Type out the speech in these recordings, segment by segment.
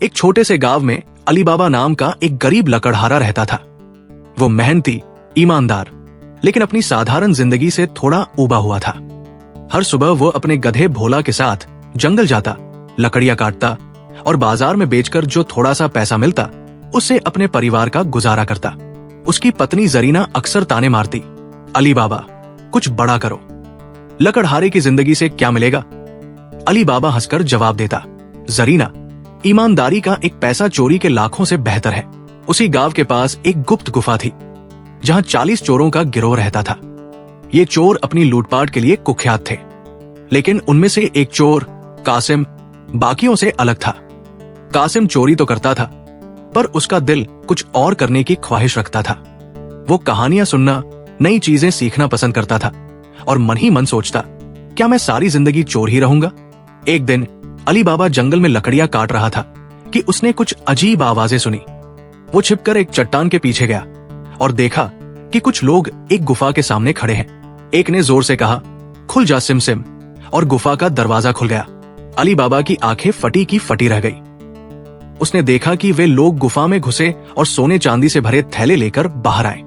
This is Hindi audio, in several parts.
एक छोटे से गांव में अली बाबा नाम का एक गरीब लकड़हारा रहता था। वो मेहनती, ईमानदार, लेकिन अपनी साधारण जिंदगी से थोड़ा ऊबा हुआ था। हर सुबह वो अपने गधे भोला के साथ जंगल जाता, लकड़ियां काटता और बाजार में बेचकर जो थोड़ा सा पैसा मिलता उससे अपने परिवार का गुजारा करता। उसकी पत्नी जरीना अक्सर ताने मारती, अली बाबा कुछ बड़ा करो, लकड़हारे की जिंदगी से क्या मिलेगा। अली बाबा हंसकर जवाब देता, जरीना, ईमानदारी का एक पैसा चोरी के लाखों से बेहतर है। उसी गांव के पास एक गुप्त गुफा थी जहां 40 चोरों का गिरोह रहता था। ये चोर अपनी लूटपाट के लिए कुख्यात थे, लेकिन उनमें से एक चोर कासिम बाकियों से अलग था। कासिम चोरी तो करता था, पर उसका दिल कुछ और करने की ख्वाहिश रखता था। वो कहानियां सुनना, नई चीजें सीखना पसंद करता था और मन ही मन सोचता, क्या मैं सारी जिंदगी चोर ही रहूंगा। एक दिन अली बाबा जंगल में लकड़ियां काट रहा था कि उसने कुछ अजीब आवाजें सुनी। वो छिपकर एक चट्टान के पीछे गया और देखा कि कुछ लोग एक गुफा के सामने खड़े हैं। एक ने जोर से कहा, खुल जा सिम सिम, और गुफा का दरवाजा खुल गया। अली बाबा की आंखें फटी की फटी रह गई। उसने देखा कि वे लोग गुफा में घुसे और सोने चांदी से भरे थैले लेकर बाहर आए।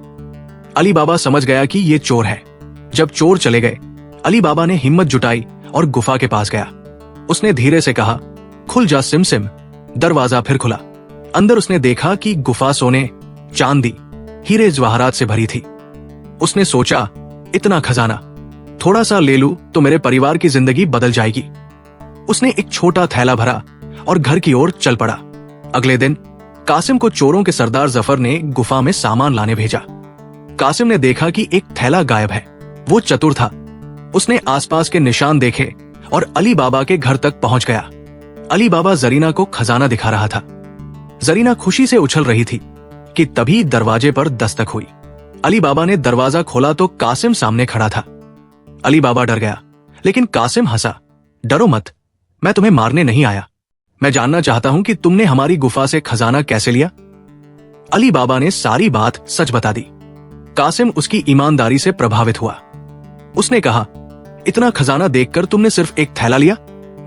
अली बाबा समझ गया कि ये चोर है। जब चोर चले गए, अली बाबा ने हिम्मत जुटाई और गुफा के पास गया। उसने धीरे से कहा, खुल जा सिम सिम। दरवाजा फिर खुला। अंदर उसने देखा कि गुफा सोने, चांदी, हीरे जवाहरात से भरी थी। उसने सोचा, इतना खजाना, थोड़ा सा ले लूं तो मेरे परिवार की जिंदगी बदल जाएगी। उसने एक छोटा थैला भरा और घर की ओर चल पड़ा। अगले दिन कासिम को चोरों के सरदार जफर ने गुफा में सामान लाने भेजा। कासिम ने देखा कि एक थैला गायब है। वो चतुर था। उसने आसपास के निशान देखे और अली बाबा के घर तक पहुंच गया। अली बाबा जरीना को खजाना दिखा रहा था। जरीना खुशी से उछल रही थी कि तभी दरवाजे पर दस्तक हुई। अली बाबा ने दरवाजा खोला तो कासिम सामने खड़ा था। अली बाबा डर गया, लेकिन कासिम हंसा, डरो मत, मैं तुम्हें मारने नहीं आया। मैं जानना चाहता हूं कि तुमने हमारी गुफा से खजाना कैसे लिया। अली बाबा ने सारी बात सच बता दी। कासिम उसकी ईमानदारी से प्रभावित हुआ। उसने कहा, इतना खजाना देखकर तुमने सिर्फ एक थैला लिया?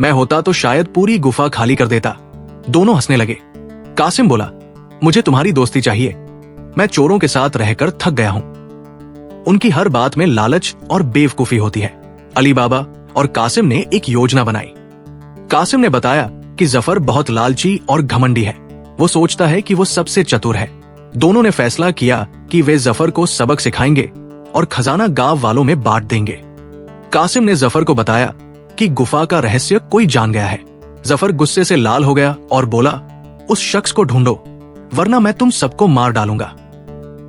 मैं होता तो शायद पूरी गुफा खाली कर देता। दोनों हंसने लगे। कासिम बोला, मुझे तुम्हारी दोस्ती चाहिए। मैं चोरों के साथ रहकर थक गया हूं। उनकी हर बात में लालच और बेवकूफी होती है। अली बाबा और कासिम ने एक योजना बनाई। कासिम ने बताया कि जफर बहुत लालची और घमंडी है। वो सोचता है कि वो सबसे चतुर है। दोनों ने फैसला किया कि वे जफर को सबक सिखाएंगे और खजाना गांव वालों में बांट देंगे। कासिम ने जफर को बताया कि गुफा का रहस्य कोई जान गया है। जफर गुस्से से लाल हो गया और बोला, उस शख्स को ढूंढो, वरना मैं तुम सबको मार डालूंगा।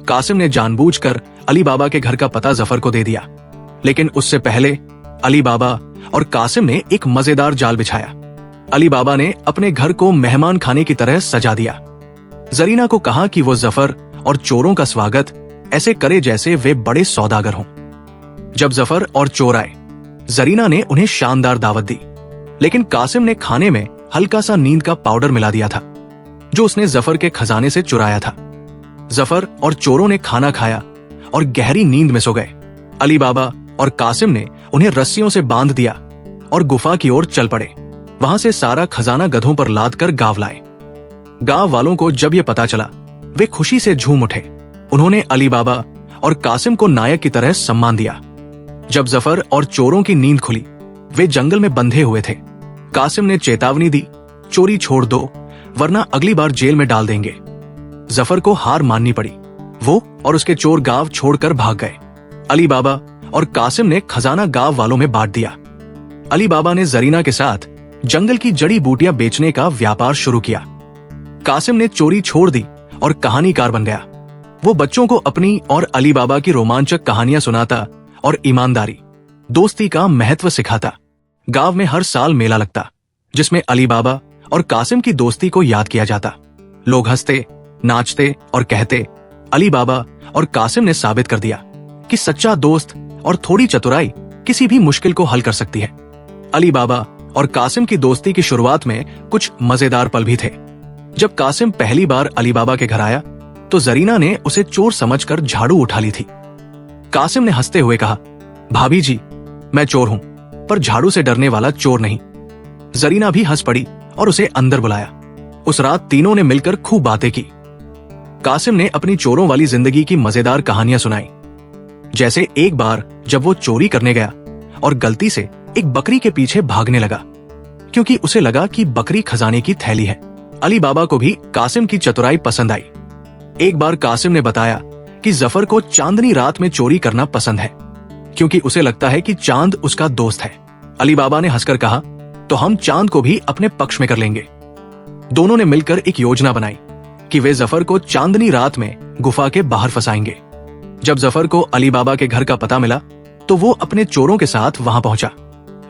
कासिम ने जानबूझकर अली बाबा के घर का पता जफर को दे दिया, लेकिन उससे पहले अली बाबा और कासिम ने एक मजेदार जाल बिछाया। अली बाबा ने अपने घर को मेहमान खाने की तरह सजा दिया। जरीना को कहा कि वो जफर और चोरों का स्वागत ऐसे करे जैसे वे बड़े सौदागर हों। जब जफर और चोर आए, जरीना ने उन्हें शानदार दावत दी, लेकिन कासिम ने खाने में हल्का सा नींद का पाउडर मिला दिया था, जो उसने जफर के खजाने से चुराया था। जफर और चोरों ने खाना खाया और गहरी नींद में सो गए। अली बाबा और कासिम ने उन्हें रस्सियों से बांध दिया और गुफा की ओर चल पड़े। वहां से सारा खजाना गधों पर लाद कर गांव लाए। गांव वालों को जब यह पता चला, वे खुशी से झूम उठे। उन्होंने अली बाबा और कासिम को नायक की तरह सम्मान दिया। जब जफर और चोरों की नींद खुली, वे जंगल में बंधे हुए थे। कासिम ने चेतावनी दी, चोरी छोड़ दो, वरना अगली बार जेल में डाल देंगे। जफर को हार माननी पड़ी। वो और उसके चोर गांव छोड़कर भाग गए। अली बाबा और कासिम ने खजाना गांव वालों में बांट दिया। अली बाबा ने जरीना के साथ जंगल की जड़ी बूटियां बेचने का व्यापार शुरू किया। कासिम ने चोरी छोड़ दी और कहानीकार बन गया। वो बच्चों को अपनी और अली बाबा की रोमांचक कहानियां सुनाता और ईमानदारी, दोस्ती का महत्व सिखाता। गांव में हर साल मेला लगता, जिसमें अली बाबा और कासिम की दोस्ती को याद किया जाता। लोग हंसते, नाचते और कहते, अली बाबा और कासिम ने साबित कर दिया कि सच्चा दोस्त और थोड़ी चतुराई किसी भी मुश्किल को हल कर सकती है। अली बाबा और कासिम की दोस्ती की शुरुआत में कुछ मजेदार पल भी थे। जब कासिम पहली बार अली बाबा के घर आया, तो जरीना ने उसे चोर समझकर झाड़ू उठा ली थी। कासिम ने हंसते हुए कहा, भाभी जी, मैं चोर हूं, पर झाड़ू से डरने वाला चोर नहीं। जरीना भी हंस पड़ी और उसे अंदर बुलाया। उस रात तीनों ने मिलकर खूब बातें की। कासिम ने अपनी चोरों वाली जिंदगी की मजेदार कहानियां सुनाई। जैसे एक बार जब वो चोरी करने गया और गलती से एक बकरी के पीछे भागने लगा, क्योंकि उसे लगा कि बकरी खजाने की थैली है। अली बाबा को भी कासिम की चतुराई पसंद आई। एक बार कासिम ने बताया कि जफर को चांदनी रात में चोरी करना पसंद है, क्योंकि उसे लगता है कि चांद उसका दोस्त है। अली बाबा ने हंसकर कहा, तो हम चांद को भी अपने पक्ष में कर लेंगे। दोनों ने मिलकर एक योजना बनाई कि वे जफर को चांदनी रात में गुफा के बाहर फंसाएंगे। जब जफर को अली बाबा के घर का पता मिला तो वो अपने चोरों के साथ वहां पहुंचा,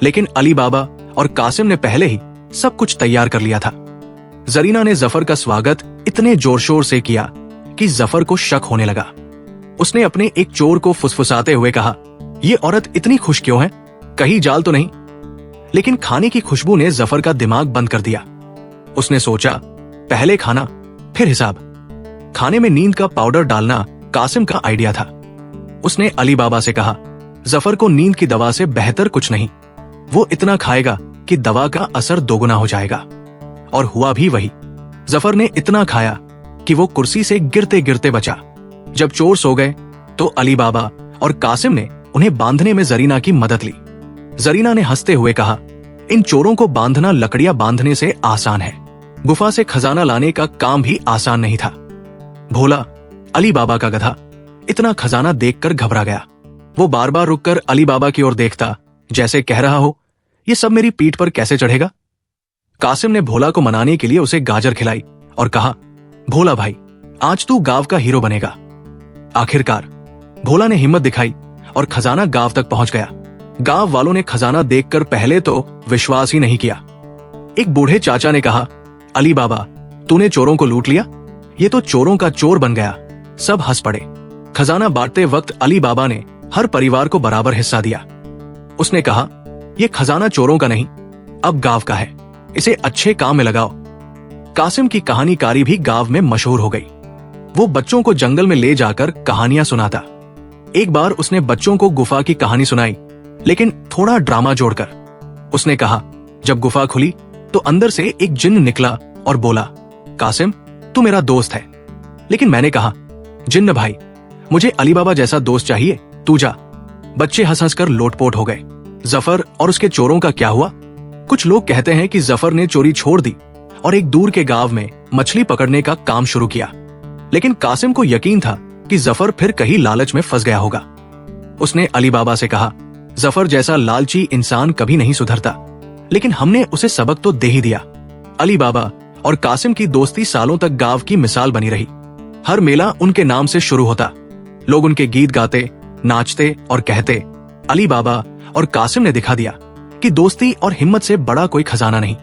लेकिन अली बाबा और कासिम ने पहले ही सब कुछ तैयार कर लिया था। जरीना ने जफर का स्वागत इतने जोर शोर से किया कि जफर को शक होने लगा। उसने अपने एक चोर को फुसफुसाते हुए कहा, ये औरत इतनी खुश क्यों है, कहीं जाल तो नहीं? लेकिन खाने की खुशबू ने जफर का दिमाग बंद कर दिया। उसने सोचा, पहले खाना फिर हिसाब। खाने में नींद का पाउडर डालना कासिम का आइडिया था। उसने अली बाबा से कहा, जफर को नींद की दवा से बेहतर कुछ नहीं, वो इतना खाएगा कि दवा का असर दोगुना हो जाएगा। और हुआ भी वही। जफर ने इतना खाया कि वो कुर्सी से गिरते गिरते बचा। जब चोर सो गए तो अली बाबा और कासिम ने उन्हें बांधने में जरीना की मदद ली। जरीना ने हंसते हुए कहा, इन चोरों को बांधना लकड़ियां बांधने से आसान है, गुफा से खजाना लाने का काम भी आसान नहीं था। भोला अली बाबा का गधा इतना खजाना देखकर घबरा गया। वो बार बार रुककर अली बाबा की ओर देखता, जैसे कह रहा हो, ये सब मेरी पीठ पर कैसे चढ़ेगा। कासिम ने भोला को मनाने के लिए उसे गाजर खिलाई और कहा, भोला भाई, आज तू गांव का हीरो बनेगा। आखिरकार भोला ने हिम्मत दिखाई और खजाना गांव तक पहुंच गया। गांव वालों ने खजाना देखकर पहले तो विश्वास ही नहीं किया। एक बूढ़े चाचा ने कहा, अली बाबा, तूने चोरों को लूट लिया, ये तो चोरों का चोर बन गया। सब हंस पड़े। खजाना बांटते वक्त अली बाबा ने हर परिवार को बराबर हिस्सा दिया। उसने कहा, ये खजाना चोरों का नहीं, अब गांव का है, इसे अच्छे काम में लगाओ। कासिम की कहानीकारी भी गांव में मशहूर हो गई। वो बच्चों को जंगल में ले जाकर कहानियां सुनाता। एक बार उसने बच्चों को गुफा की कहानी सुनाई, लेकिन थोड़ा ड्रामा जोड़कर। उसने कहा, जब गुफा खुली तो अंदर से एक जिन्न निकला और बोला, कासिम, तू मेरा दोस्त है। लेकिन मैंने कहा, जिन्न भाई, मुझे अली बाबा जैसा दोस्त चाहिए, तू जा। बच्चे हंस हंस कर लोटपोट हो गए। जफर और उसके चोरों का क्या हुआ? कुछ लोग कहते हैं कि जफर ने चोरी छोड़ दी और एक दूर के गांव में मछली पकड़ने का काम शुरू किया। लेकिन कासिम को यकीन था कि जफर फिर कहीं लालच में फंस गया होगा। उसने अली बाबा से कहा, जफर जैसा लालची इंसान कभी नहीं सुधरता, लेकिन हमने उसे सबक तो दे ही दिया। अली बाबा और कासिम की दोस्ती सालों तक गांव की मिसाल बनी रही। हर मेला उनके नाम से शुरू होता। लोग उनके गीत गाते, नाचते और कहते, अली बाबा और कासिम ने दिखा दिया कि दोस्ती और हिम्मत से बड़ा कोई खजाना नहीं।